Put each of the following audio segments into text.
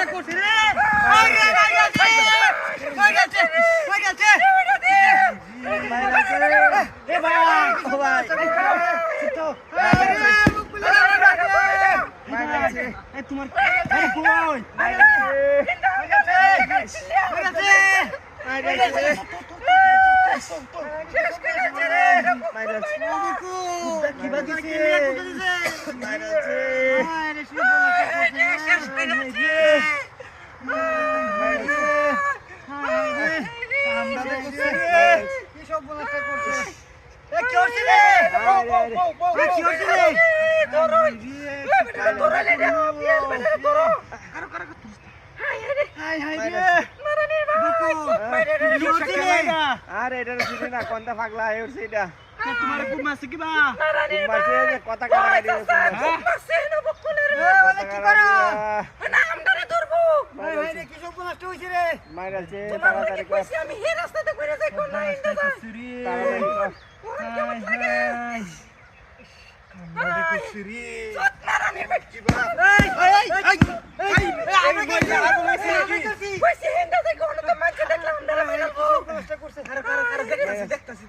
করছে রে ওই গেছে এ ভাই ও ভাই তো এ তোমার আরে কই শেষ করে দে রে মাইরাছে কি বাজিছে মাইরাছে আরে শেষ করে দে মাইরাছে হায় আমরা দেখছি কি সব বলাটা করছে এ কি হচ্ছে রে কি হচ্ছে রে ধরো বেটা ধরো লে রে বেটা ধরো কারো হায় রে মারানি বাবু কি হচ্ছে রে আরে এটা চিনি না কোনটা পাগলা আয় উঠছে এটা তোমার খুব মাসে কি বা মাসে কথা কাটা দিয়েছে মাসে না বকুলে রে বলে কি করো না আমদারে ধরবো ভাই রে কি সব নষ্ট হইছে রে মাইরাছে তোমার লাগে কইছি আমি হে রাস্তাতে কইরা যাই কোন না ইন্দা তাড়াতাড়ি কর আমারে কুসরি সত নারানির বাচ্চি বা এই আমি কইছি কইছি হেন্দা দে কোন তো মাছ দেখলাম আমদারে মেলাবো নষ্ট করছে কারো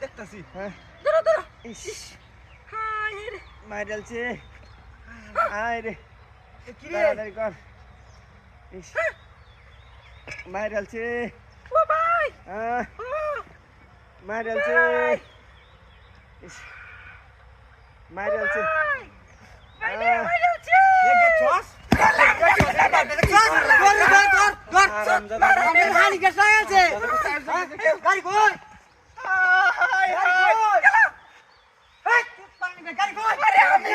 দেখতাছি হ্যাঁ ধরো ইস হায় রে মাইরালছে আয় রে কি রে তাড়াতাড়ি কর ইস মাইরালছে ও ভাই মাইরালছে ইস মাইরালছে মাইরালছে এ গেছস হানি গেছ আছে গাড়ি কই হাই হাই পানি গাড়ি কই আরে আমি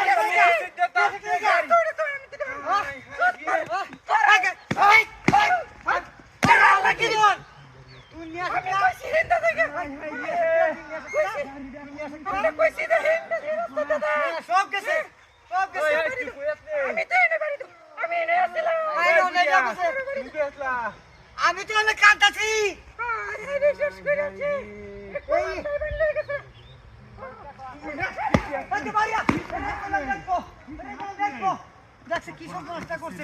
আমি তো অনেক কাঁদতাছি কি সব নষ্ট করছে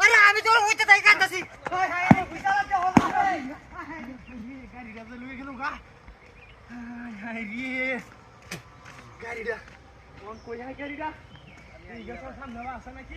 আরে আমি তো ওইটা তাই কাঁদতাছি গাড়িটা কোন কই যায় গাড়িটা এই গাছের সামনে আছে নাকি